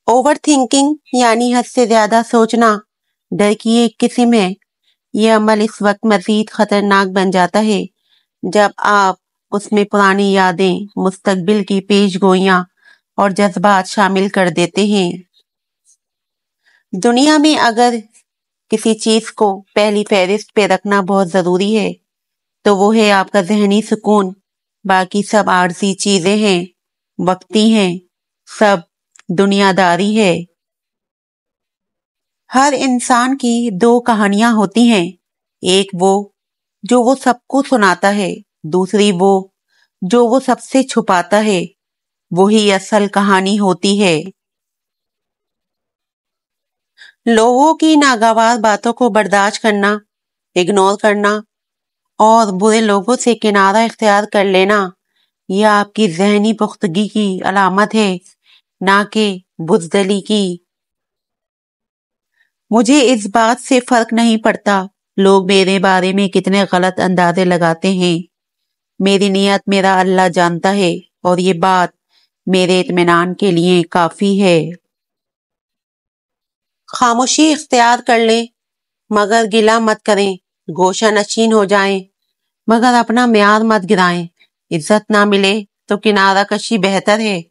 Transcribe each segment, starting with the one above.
Over thinking यानी हद से ज्यादा सोचना डर की एक किस्म है। यह अमल इस वक्त मजीद खतरनाक बन जाता है जब आप उसमें पुरानी यादें, मुस्तकबिल की पेशगोइयां और जज्बात शामिल कर देते हैं। दुनिया में अगर किसी चीज को पहली फहरिस्त पे रखना बहुत जरूरी है तो वो है आपका जहनी सुकून। बाकी सब आरजी चीजें हैं, वक्ती हैं, सब दुनियादारी है। हर इंसान की दो कहानियां होती हैं, एक वो जो वो सबको सुनाता है, दूसरी वो जो वो सबसे छुपाता है। वही असल कहानी होती है। लोगों की नागवार बातों को बर्दाश्त करना, इग्नोर करना और बुरे लोगों से किनारा इख्तियार कर लेना, यह आपकी जहनी पुख्तगी की अलामत है, ना कि बुज़दिली की। मुझे इस बात से फर्क नहीं पड़ता लोग मेरे बारे में कितने गलत अंदाजे लगाते हैं। मेरी नीयत मेरा अल्लाह जानता है और ये बात मेरे इत्मीनान के लिए काफी है। खामोशी इख्तियार कर लें मगर गिला मत करें, गोशा नशीन हो जाएं मगर अपना म्यार मत गिराएं। इज्जत ना मिले तो किनारा कशी बेहतर है,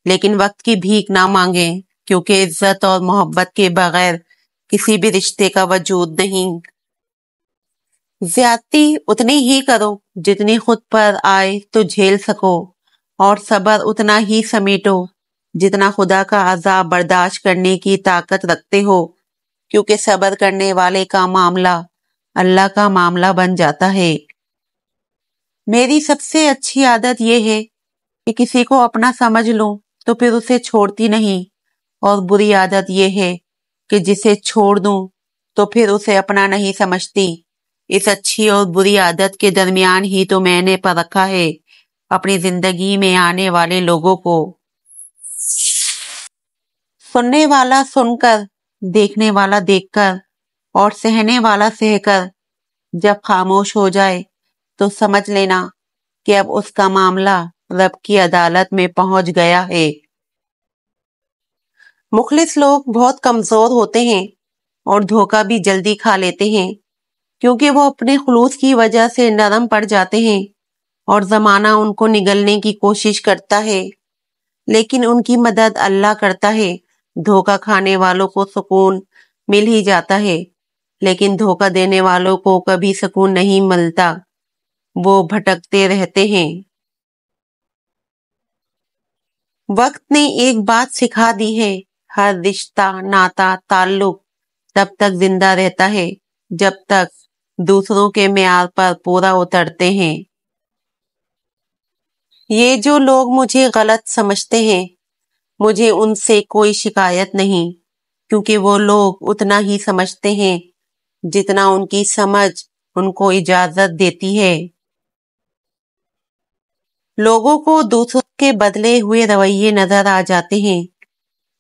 लेकिन वक्त की भीख ना मांगें क्योंकि इज्जत और मोहब्बत के बगैर किसी भी रिश्ते का वजूद नहीं। ज्यादती उतनी ही करो जितनी खुद पर आए तो झेल सको और सब्र उतना ही समेटो जितना खुदा का अजाब बर्दाश्त करने की ताकत रखते हो, क्योंकि सब्र करने वाले का मामला अल्लाह का मामला बन जाता है। मेरी सबसे अच्छी आदत यह है कि किसी को अपना समझ लूं तो फिर उसे छोड़ती नहीं, और बुरी आदत यह है कि जिसे छोड़ दूं तो फिर उसे अपना नहीं समझती। इस अच्छी और बुरी आदत के दरमियान ही तो मैंने परखा है अपनी जिंदगी में आने वाले लोगों को। सुनने वाला सुनकर, देखने वाला देखकर और सहने वाला सहकर जब खामोश हो जाए तो समझ लेना कि अब उसका मामला रब की अदालत में पहुंच गया है। मुखलिस लोग बहुत कमजोर होते हैं और धोखा भी जल्दी खा लेते हैं, क्योंकि वो अपने खुलूस की वजह से नरम पड़ जाते हैं और जमाना उनको निगलने की कोशिश करता है, लेकिन उनकी मदद अल्लाह करता है। धोखा खाने वालों को सुकून मिल ही जाता है, लेकिन धोखा देने वालों को कभी सुकून नहीं मिलता, वो भटकते रहते हैं। वक्त ने एक बात सिखा दी है, हर रिश्ता, नाता, ताल्लुक तब तक जिंदा रहता है जब तक दूसरों के म्यार पर पूरा उतरते हैं। ये जो लोग मुझे गलत समझते हैं, मुझे उनसे कोई शिकायत नहीं, क्योंकि वो लोग उतना ही समझते हैं जितना उनकी समझ उनको इजाजत देती है। लोगों को दूसरों के बदले हुए रवैये नजर आ जाते हैं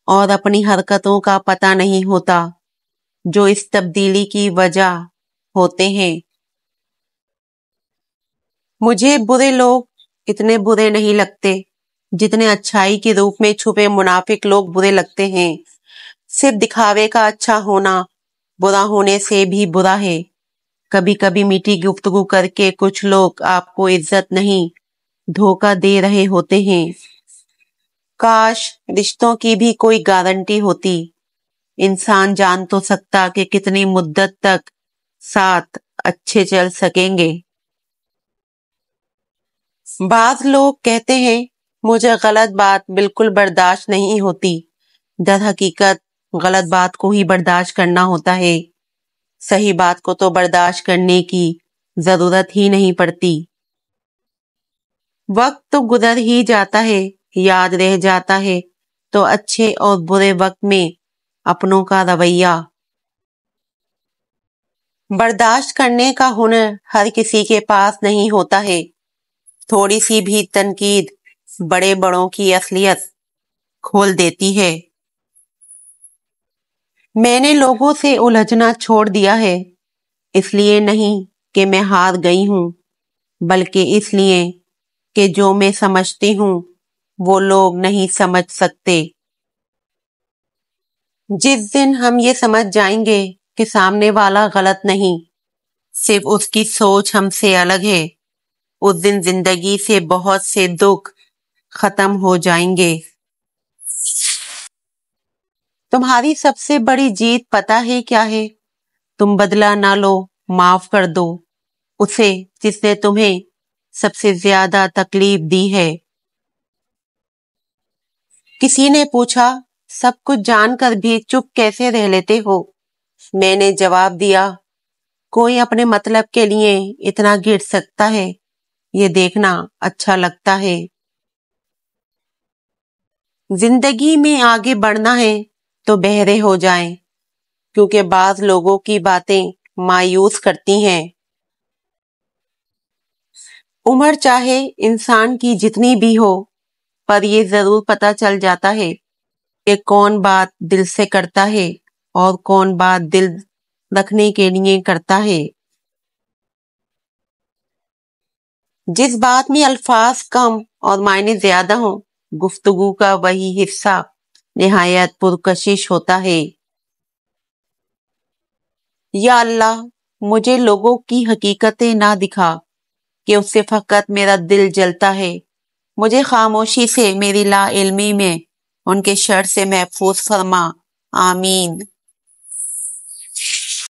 और अपनी हरकतों का पता नहीं होता जो इस तब्दीली की वजह होते हैं। मुझे बुरे लोग इतने बुरे नहीं लगते जितने अच्छाई के रूप में छुपे मुनाफिक लोग बुरे लगते हैं। सिर्फ दिखावे का अच्छा होना बुरा होने से भी बुरा है। कभी कभी मीठी गुफ्तगू करके कुछ लोग आपको इज्जत नहीं, धोखा दे रहे होते हैं। काश रिश्तों की भी कोई गारंटी होती। इंसान जान तो सकता कि कितनी मुद्दत तक साथ अच्छे चल सकेंगे। बाज लोग कहते हैं मुझे गलत बात बिल्कुल बर्दाश्त नहीं होती। दर हकीकत गलत बात को ही बर्दाश्त करना होता है, सही बात को तो बर्दाश्त करने की जरूरत ही नहीं पड़ती। वक्त तो गुजर ही जाता है, याद रह जाता है तो अच्छे और बुरे वक्त में अपनों का रवैया। बर्दाश्त करने का हुनर हर किसी के पास नहीं होता है। थोड़ी सी भी तनकीद बड़े बड़ों की असलियत खोल देती है। मैंने लोगों से उलझना छोड़ दिया है, इसलिए नहीं कि मैं हार गई हूं, बल्कि इसलिए कि जो मैं समझती हूं वो लोग नहीं समझ सकते। جس دن ہم یہ سمجھ جائیں گے کہ سامنے والا غلط نہیں، صرف اس کی سوچ ہم سے الگ ہے، اس دن زندگی سے بہت سے دکھ ختم ہو جائیں گے۔ تمہاری سب سے بڑی جیت پتہ ہے کیا ہے؟ تم بدلہ نہ لو، معاف کر دو اسے جس نے تمہیں سب سے زیادہ تکلیف دی ہے۔ کسی نے پوچھا، سب کچھ جان کر بھی چپ کیسے رہ لیتے ہو؟ میں نے جواب دیا، کوئی اپنے مطلب کے لیے اتنا گر سکتا ہے، یہ دیکھنا اچھا لگتا ہے۔ زندگی میں آگے بڑھنا ہے تو بہرے ہو جائیں، کیونکہ بعض لوگوں کی باتیں مایوس کرتی ہیں۔ عمر چاہے انسان کی جتنی بھی ہو، پر یہ ضرور پتہ چل جاتا ہے کہ کون بات دل سے کرتا ہے اور کون بات دل رکھنے کے لیے کرتا ہے۔ جس بات میں الفاظ کم اور معنی زیادہ ہوں، گفتگو کا وہی حصہ نہایت پرکشش ہوتا ہے۔ یا اللہ، مجھے لوگوں کی حقیقتیں نہ دکھا کہ اس سے فقط میرا دل جلتا ہے، مجھے خاموشی سے میری لا علمی میں ان کے شر سے محفوظ فرما، آمین۔